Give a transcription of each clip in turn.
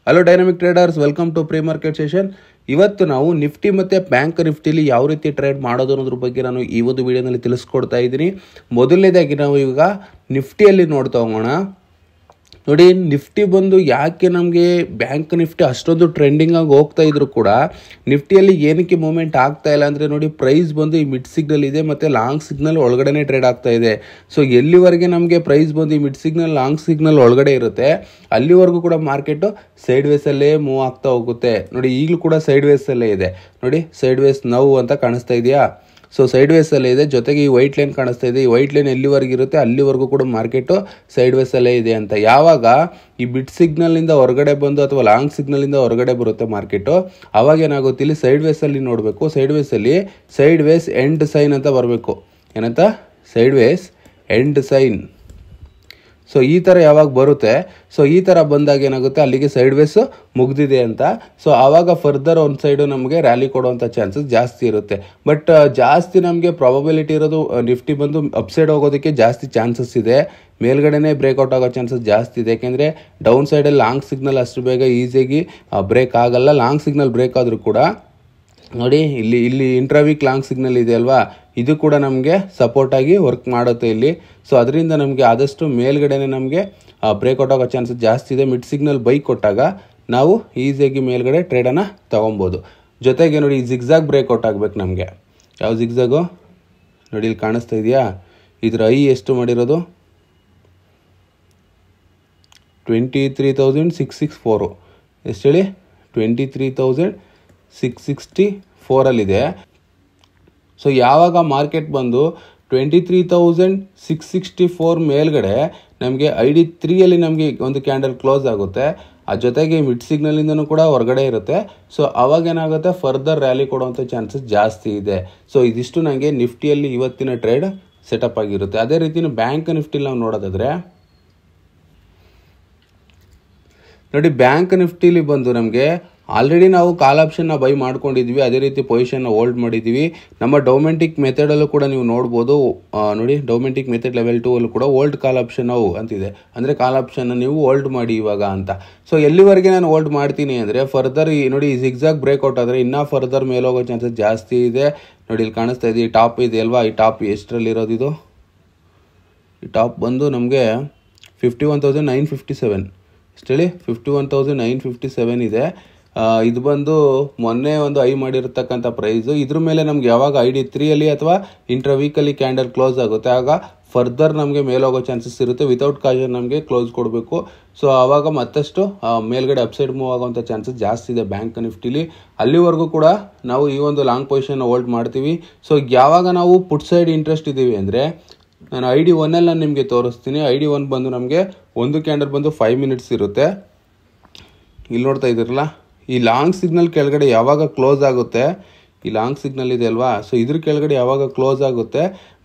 Hello dynamic traders, welcome to pre market session. ಇವತ್ತು ನಾವು Nifty ಮತ್ತು ಬ್ಯಾಂಕ್ ನಿಫ್ಟಿಲಿ ಯಾವ ರೀತಿ ಟ್ರೇಡ್ ಮಾಡೋದು ಅನ್ನೋದ್ರ ಬಗ್ಗೆ ನಾನು ಈ ಒಂದು ವಿಡಿಯೋನಲ್ಲಿ ತಿಳಿಸ್ಕೊಡ್ತಾ ಇದ್ದೀನಿ. ಮೊದಲನೇದಾಗಿ ನಾವು ಈಗ ನಿಫ್ಟಿಯಲ್ಲಿ ನೋಡ್ತಾ ಹೋಗೋಣ. ನೋಡಿ, ನಿಫ್ಟಿ ಬಂದು ಯಾಕೆ ನಮಗೆ ಬ್ಯಾಂಕ್ ನಿಫ್ಟಿ ಅಷ್ಟೊಂದು ಟ್ರೆಂಡಿಂಗ್ ಆಗಿ ಹೋಗ್ತಾ ಇದ್ರು ಕೂಡ ನಿಫ್ಟಿಯಲ್ಲಿ ಏನಕ್ಕೆ ಮೂವ್ಮೆಂಟ್ ಆಗ್ತಾ ಇಲ್ಲ ಅಂದರೆ, ನೋಡಿ ಪ್ರೈಸ್ ಬಂದು ಈ ಮಿಡ್ ಸಿಗ್ನಲ್ ಇದೆ ಮತ್ತು ಲಾಂಗ್ ಸಿಗ್ನಲ್ ಒಳಗಡೆನೇ ಟ್ರೇಡ್ ಆಗ್ತಾ ಇದೆ. ಸೊ ಎಲ್ಲಿವರೆಗೆ ನಮಗೆ ಪ್ರೈಸ್ ಬಂದು ಈ ಮಿಡ್ ಸಿಗ್ನಲ್ ಲಾಂಗ್ ಸಿಗ್ನಲ್ ಒಳಗಡೆ ಇರುತ್ತೆ ಅಲ್ಲಿವರೆಗೂ ಕೂಡ ಮಾರ್ಕೆಟು ಸೈಡ್ ವೇಸಲ್ಲೇ ಮೂವ್ ಆಗ್ತಾ ಹೋಗುತ್ತೆ. ನೋಡಿ ಈಗಲೂ ಕೂಡ ಸೈಡ್ ವೇಸಲ್ಲೇ ಇದೆ. ನೋಡಿ ಸೈಡ್ ವೇಸ್ ನೋವು ಅಂತ ಕಾಣಿಸ್ತಾ ಇದೆಯಾ? ಸೊ ಸೈಡ್ ವೇಸಲ್ಲೇ ಇದೆ. ಜೊತೆಗೆ ಈ ವೈಟ್ ಲೈನ್ ಕಾಣಿಸ್ತಾ ಇದೆ. ಈ ವೈಟ್ ಲೈನ್ ಎಲ್ಲಿವರೆಗೆ ಇರುತ್ತೆ ಅಲ್ಲಿವರೆಗೂ ಕೂಡ ಮಾರ್ಕೆಟು ಸೈಡ್ ವೇಸಲ್ಲೇ ಇದೆ ಅಂತ. ಯಾವಾಗ ಈ ಬಿಟ್ ಸಿಗ್ನಲಿಂದ ಹೊರಗಡೆ ಬಂದು ಅಥವಾ ಲಾಂಗ್ ಸಿಗ್ನಲಿಂದ ಹೊರಗಡೆ ಬರುತ್ತೆ ಮಾರ್ಕೆಟು, ಅವಾಗ ಏನಾಗುತ್ತೆ, ಇಲ್ಲಿ ಸೈಡ್ ವೇಸಲ್ಲಿ ನೋಡಬೇಕು. ಸೈಡ್ ವೇಸಲ್ಲಿ ಸೈಡ್ ವೇಸ್ ಎಂಡ್ ಸೈನ್ ಅಂತ ಬರಬೇಕು. ಏನಂತ? Side ways end sign. So ಈ ಥರ ಯಾವಾಗ ಬರುತ್ತೆ, ಸೊ ಈ ಥರ ಬಂದಾಗ ಏನಾಗುತ್ತೆ, ಅಲ್ಲಿಗೆ ಸೈಡ್ ವೇಸು ಮುಗ್ದಿದೆ ಅಂತ. ಸೊ ಆವಾಗ ಫರ್ದರ್ ಒಂದು ಸೈಡು ನಮಗೆ ರ್ಯಾಲಿ ಕೊಡುವಂಥ ಚಾನ್ಸಸ್ ಜಾಸ್ತಿ ಇರುತ್ತೆ. ಬಟ್ ಜಾಸ್ತಿ ನಮಗೆ ಪ್ರಾಬಬಿಲಿಟಿ ಇರೋದು ನಿಫ್ಟಿ ಬಂದು ಅಪ್ಸೈಡ್ ಹೋಗೋದಕ್ಕೆ ಜಾಸ್ತಿ ಚಾನ್ಸಸ್ ಇದೆ. ಮೇಲ್ಗಡೆನೇ ಬ್ರೇಕ್ಔಟ್ ಆಗೋ ಚಾನ್ಸಸ್ ಜಾಸ್ತಿ ಇದೆ. ಯಾಕೆಂದರೆ ಡೌನ್ ಸೈಡಲ್ಲಿ ಲಾಂಗ್ ಸಿಗ್ನಲ್ ಅಷ್ಟು ಬೇಗ ಈಸಿಯಾಗಿ ಬ್ರೇಕ್ ಆಗಲ್ಲ. ಲಾಂಗ್ ಸಿಗ್ನಲ್ ಬ್ರೇಕ್ ಆದರೂ ಕೂಡ ನೋಡಿ ಇಲ್ಲಿ ಇಂಟ್ರಾವೀಕ್ ಲಾಂಗ್ ಸಿಗ್ನಲ್ ಇದೆ ಅಲ್ವಾ, ಇದು ಕೂಡ ನಮಗೆ ಸಪೋರ್ಟಾಗಿ ವರ್ಕ್ ಮಾಡುತ್ತೆ ಇಲ್ಲಿ. ಸೊ ಅದರಿಂದ ನಮಗೆ ಆದಷ್ಟು ಮೇಲ್ಗಡೆನೆ ನಮಗೆ ಬ್ರೇಕ್ಔಟ್ ಆಗೋ ಚಾನ್ಸಸ್ ಜಾಸ್ತಿ ಇದೆ. ಮಿಡ್ ಸಿಗ್ನಲ್ ಬೈ ಕೊಟ್ಟಾಗ ನಾವು ಈಸಿಯಾಗಿ ಮೇಲ್ಗಡೆ ಟ್ರೇಡನ್ನು ತೊಗೊಬೋದು. ಜೊತೆಗೆ ನೋಡಿ ಈ ಜಿಗ್ಜಾಗ್ ಬ್ರೇಕ್ಔಟ್ ಆಗಬೇಕು ನಮಗೆ. ಯಾವ ಜಿಗ್ಜಾಗು? ನೋಡಿ ಇಲ್ಲಿ ಕಾಣಿಸ್ತಾ ಇದೆಯಾ? ಇದ್ರ ಐ ಎಷ್ಟು ಮಾಡಿರೋದು? 23,664. ಎಷ್ಟು ಹೇಳಿ? 23,664 ಸೊ ಯಾವಾಗ ಮಾರ್ಕೆಟ್ ಬಂದು 23,664 ಮೇಲ್ಗಡೆ ನಮಗೆ ID3 ನಮಗೆ ಒಂದು ಕ್ಯಾಂಡಲ್ ಕ್ಲೋಸ್ ಆಗುತ್ತೆ. ಆ ಜೊತೆಗೆ ಮಿಡ್ ಸಿಗ್ನಲಿಂದನೂ ಕೂಡ ಹೊರಗಡೆ ಇರುತ್ತೆ. ಸೊ ಅವಾಗ ಏನಾಗುತ್ತೆ, ಫರ್ದರ್ ರ್ಯಾಲಿ ಕೊಡುವಂಥ ಚಾನ್ಸಸ್ ಜಾಸ್ತಿ ಇದೆ. ಸೊ ಇದಿಷ್ಟು ನನಗೆ ನಿಫ್ಟಿಯಲ್ಲಿ ಇವತ್ತಿನ ಟ್ರೇಡ್ ಸೆಟಪ್ ಆಗಿರುತ್ತೆ. ಅದೇ ರೀತಿ ಬ್ಯಾಂಕ್ ನಿಫ್ಟಿಲಿ ನಾವು ನೋಡೋದಾದರೆ, ನೋಡಿ ಬ್ಯಾಂಕ್ ನಿಫ್ಟಿಲಿ ಬಂದು ನಮಗೆ ಆಲ್ರೆಡಿ ನಾವು ಕಾಲ್ ಆಪ್ಷನ್ನ ಬೈ ಮಾಡ್ಕೊಂಡಿದ್ವಿ. ಅದೇ ರೀತಿ ಪೊಸಿಷನ್ನ ಹೋಲ್ಡ್ ಮಾಡಿದ್ದೀವಿ. ನಮ್ಮ ಡೊಮೆಂಟಿಕ್ ಮೆಥಡಲ್ಲೂ ಕೂಡ ನೀವು ನೋಡ್ಬೋದು. ನೋಡಿ ಡೊಮೆಂಟಿಕ್ ಮೆಥಡ್ ಲೆವೆಲ್ 2 ಅಲ್ಲೂ ಕೂಡ ಹೋಲ್ಡ್ ಕಾಲ್ ಆಪ್ಷನ್ ನಾವು ಅಂತಿದೆ. ಅಂದರೆ ಕಾಲ್ ಆಪ್ಷನ್ನ ನೀವು ಹೋಲ್ಡ್ ಮಾಡಿ ಇವಾಗ ಅಂತ. ಸೊ ಎಲ್ಲಿವರೆಗೆ ನಾನು ಹೋಲ್ಡ್ ಮಾಡ್ತೀನಿ ಅಂದರೆ, ಫರ್ದರ್ ನೋಡಿ ಈ ಜಿಗ್ಜಾಗ್ ಬ್ರೇಕ್ಔಟ್ ಆದರೆ ಇನ್ನೂ ಫರ್ದರ್ ಮೇಲೆ ಹೋಗೋ ಚಾನ್ಸಸ್ ಜಾಸ್ತಿ ಇದೆ. ನೋಡಿ ಇಲ್ಲಿ ಕಾಣಿಸ್ತಾ ಇದೆ, ಈ ಟಾಪ್ ಇದೆ ಅಲ್ವಾ, ಈ ಟಾಪ್ ಎಷ್ಟರಲ್ಲಿರೋದು ಇದು? ಈ ಟಾಪ್ ಬಂದು ನಮಗೆ 51,957. ಎಷ್ಟು ಹೇಳಿ? 51,957 ಇದೆ. ಇದು ಬಂದು ಮೊನ್ನೆ ಒಂದು ಐ ಮಾಡಿರ್ತಕ್ಕಂಥ ಪ್ರೈಸು. ಇದ್ರ ಮೇಲೆ ನಮ್ಗೆ ಯಾವಾಗ ID3 ಅಥವಾ ಇಂಟ್ರಾ ವೀಕಲ್ಲಿ ಕ್ಯಾಂಡಲ್ ಕ್ಲೋಸ್ ಆಗುತ್ತೆ ಆಗ ಫರ್ದರ್ ನಮಗೆ ಮೇಲೋಗೋ ಚಾನ್ಸಸ್ ಇರುತ್ತೆ. ವಿತೌಟ್ ಕಾಜನ್ ನಮಗೆ ಕ್ಲೋಸ್ ಕೊಡಬೇಕು. ಸೊ ಆವಾಗ ಮತ್ತಷ್ಟು ಮೇಲ್ಗಡೆ ಅಪ್ಸೈಡ್ ಮೂವ್ ಆಗೋವಂಥ ಚಾನ್ಸಸ್ ಜಾಸ್ತಿ ಇದೆ ಬ್ಯಾಂಕ್ ನಿಫ್ಟಿಲಿ. ಅಲ್ಲಿವರೆಗೂ ಕೂಡ ನಾವು ಈ ಒಂದು ಲಾಂಗ್ ಪೊಸಿಷನ್ ಹೋಲ್ಡ್ ಮಾಡ್ತೀವಿ. ಸೊ ಯಾವಾಗ ನಾವು ಪುಟ್ ಸೈಡ್ ಇಂಟ್ರೆಸ್ಟ್ ಇದ್ದೀವಿ ಅಂದರೆ, ನಾನು ID1 ನಾನು ನಿಮಗೆ ತೋರಿಸ್ತೀನಿ. ID1 ಬಂದು ನಮಗೆ ಒಂದು ಕ್ಯಾಂಡಲ್ ಬಂದು 5 ಮಿನಿಟ್ಸ್ ಇರುತ್ತೆ. ಇಲ್ಲಿ ನೋಡ್ತಾ ಇದ್ದೀರಲ್ಲ, ಈ ಲಾಂಗ್ ಸಿಗ್ನಲ್ ಕೆಳಗಡೆ ಯಾವಾಗ ಕ್ಲೋಸ್ ಆಗುತ್ತೆ, ಈ ಲಾಂಗ್ ಸಿಗ್ನಲ್ ಇದೆ ಅಲ್ವಾ, ಸೊ ಇದ್ರ ಕೆಳಗಡೆ ಯಾವಾಗ ಕ್ಲೋಸ್ ಆಗುತ್ತೆ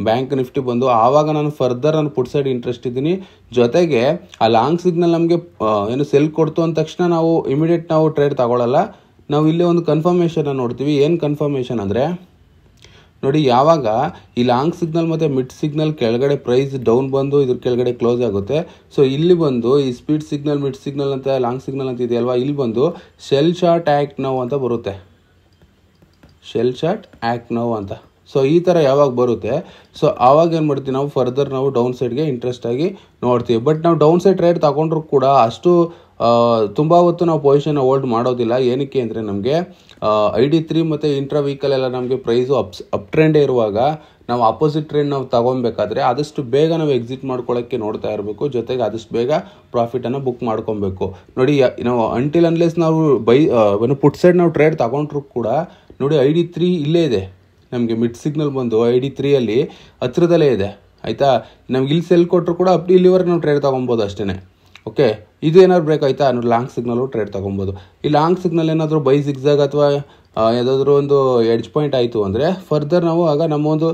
ಬ್ಯಾಂಕ್ ನಿಫ್ಟಿ ಬಂದು, ಆವಾಗ ನಾನು ಫರ್ದರ್ ನಾನು ಪುಟ್ ಸೈಡ್ ಇಂಟ್ರೆಸ್ಟ್ ಇದ್ದೀನಿ. ಜೊತೆಗೆ ಆ ಲಾಂಗ್ ಸಿಗ್ನಲ್ ನಮಗೆ ಏನು ಸೆಲ್ ಕೊಡ್ತು ಅಂದ ತಕ್ಷಣ ನಾವು ಇಮಿಡಿಯೇಟ್ ನಾವು ಟ್ರೇಡ್ ತಗೊಳ್ಳಲ್ಲ. ನಾವು ಇಲ್ಲಿ ಒಂದು ಕನ್ಫರ್ಮೇಷನ್ನ ನೋಡ್ತೀವಿ. ಏನು ಕನ್ಫರ್ಮೇಷನ್ ಅಂದರೆ, ನೋಡಿ ಯಾವಾಗ ಈ ಲಾಂಗ್ ಸಿಗ್ನಲ್ ಮತ್ತು ಮಿಡ್ ಸಿಗ್ನಲ್ ಕೆಳಗಡೆ ಪ್ರೈಸ್ ಡೌನ್ ಬಂದು ಇದ್ರ ಕೆಳಗಡೆ ಕ್ಲೋಸ್ ಆಗುತ್ತೆ. ಸೊ ಇಲ್ಲಿ ಬಂದು ಈ ಸ್ಪೀಡ್ ಸಿಗ್ನಲ್, ಮಿಡ್ ಸಿಗ್ನಲ್ ಅಂತ ಲಾಂಗ್ ಸಿಗ್ನಲ್ ಅಂತ ಇದೆಯಲ್ವಾ, ಇಲ್ಲಿ ಬಂದು ಶೆಲ್ ಶಾರ್ಟ್ ಆ್ಯಕ್ಟ್ ನೌ ಅಂತ ಬರುತ್ತೆ. ಶೆಲ್ ಶಾರ್ಟ್ ಆ್ಯಕ್ಟ್ ನೌ ಅಂತ. ಸೊ ಈ ಥರ ಯಾವಾಗ ಬರುತ್ತೆ, ಸೊ ಆವಾಗ ಏನು ಮಾಡ್ತೀವಿ ನಾವು ಫರ್ದರ್ ನಾವು ಡೌನ್ ಸೈಡ್ಗೆ ಇಂಟ್ರೆಸ್ಟ್ ಆಗಿ ನೋಡ್ತೀವಿ. ಬಟ್ ನಾವು ಡೌನ್ ಸೈಡ್ ಟ್ರೇಡ್ ತಗೊಂಡ್ರು ಕೂಡ ಅಷ್ಟು ತುಂಬ ಹೊತ್ತು ನಾವು ಪೊಸಿಷನ್ ಹೋಲ್ಡ್ ಮಾಡೋದಿಲ್ಲ. ಏನಕ್ಕೆ ಅಂದರೆ, ನಮಗೆ ID3 ಮತ್ತು ಇಂಟ್ರಾ ವೀಕಲ್ಲೆಲ್ಲ ನಮಗೆ ಪ್ರೈಸು ಅಪ್ ಟ್ರೆಂಡೇ ಇರುವಾಗ ನಾವು ಅಪೋಸಿಟ್ ಟ್ರೆಂಡ್ ನಾವು ತಗೊಬೇಕಾದ್ರೆ ಆದಷ್ಟು ಬೇಗ ನಾವು ಎಕ್ಸಿಟ್ ಮಾಡ್ಕೊಳ್ಳೋಕ್ಕೆ ನೋಡ್ತಾ ಇರಬೇಕು. ಜೊತೆಗೆ ಆದಷ್ಟು ಬೇಗ ಪ್ರಾಫಿಟನ್ನು ಬುಕ್ ಮಾಡ್ಕೊಬೇಕು. ನೋಡಿ ನಾವು ಅಂಟಿಲ್ ಅನ್ಲೆಸ್ ನಾವು ಪುಟ್ ಸೈಡ್ ನಾವು ಟ್ರೇಡ್ ತಗೊಂಡ್ರು ಕೂಡ ನೋಡಿ ID3 ಇಲ್ಲೇ ಇದೆ. ನಮಗೆ ಮಿಡ್ ಸಿಗ್ನಲ್ ಬಂದು ID3 ಹತ್ರದಲ್ಲೇ ಇದೆ. ಆಯಿತಾ? ನಮ್ಗೆ ಇಲ್ಲಿ ಸೆಲ್ ಕೊಟ್ಟರು ಕೂಡ ಅಪ್ ಇಲ್ಲಿವರೆಗೆ ನಾವು ಟ್ರೇಡ್ ತೊಗೊಬೋದು ಅಷ್ಟೇ. ಓಕೆ, ಇದು ಏನಾದ್ರು ಬ್ರೇಕ್ ಆಯಿತಾ ನೋಡಿ ಲಾಂಗ್ ಸಿಗ್ನಲ್ಲು ಟ್ರೇಡ್ ತೊಗೊಬೋದು. ಈ ಲಾಂಗ್ ಸಿಗ್ನಲ್ ಏನಾದರೂ ಬೈ ಜಿಗ್ಜಾಗ್ ಅಥವಾ ಯಾವುದಾದ್ರೂ ಒಂದು ಎಡ್ಜ್ ಪಾಯಿಂಟ್ ಆಯಿತು ಅಂದರೆ ಫರ್ದರ್ ನಾವು ಆಗ ನಮ್ಮ ಒಂದು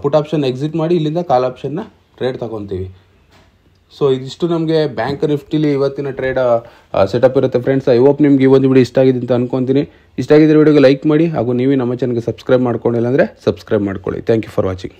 ಪುಟ್ ಆಪ್ಷನ್ ಎಕ್ಸಿಟ್ ಮಾಡಿ ಇಲ್ಲಿಂದ ಕಾಲ್ ಆಪ್ಷನ್ನ ಟ್ರೇಡ್ ತೊಗೊತೀವಿ. ಸೊ ಇದಿಷ್ಟು ನಮಗೆ ಬ್ಯಾಂಕ್ ನಿಫ್ಟಿಲಿ ಇವತ್ತಿನ ಟ್ರೇಡ್ ಸೆಟಪ್ ಇರುತ್ತೆ ಫ್ರೆಂಡ್ಸ್. ಐ ಹೋಪ್ ನಿಮ್ಗೆ ಈ ಒಂದು ವಿಡಿಯೋ ಇಷ್ಟ ಆಗಿದೆ ಅಂತ ಅನ್ಕೊತೀನಿ. ಇಷ್ಟ ಆಗಿದ್ದರೆ ವಿಡಿಯೋಗೆ ಲೈಕ್ ಮಾಡಿ, ಹಾಗೂ ನೀವೇ ನಮ್ಮ ಚಾನಲ್ಗೆ ಸಬ್ಸ್ಕ್ರೈಬ್ ಮಾಡ್ಕೊಂಡಿಲ್ಲ ಅಂದರೆ ಸಬ್ಸ್ಕ್ರೈಬ್ ಮಾಡ್ಕೊಳ್ಳಿ. Thank you for watching.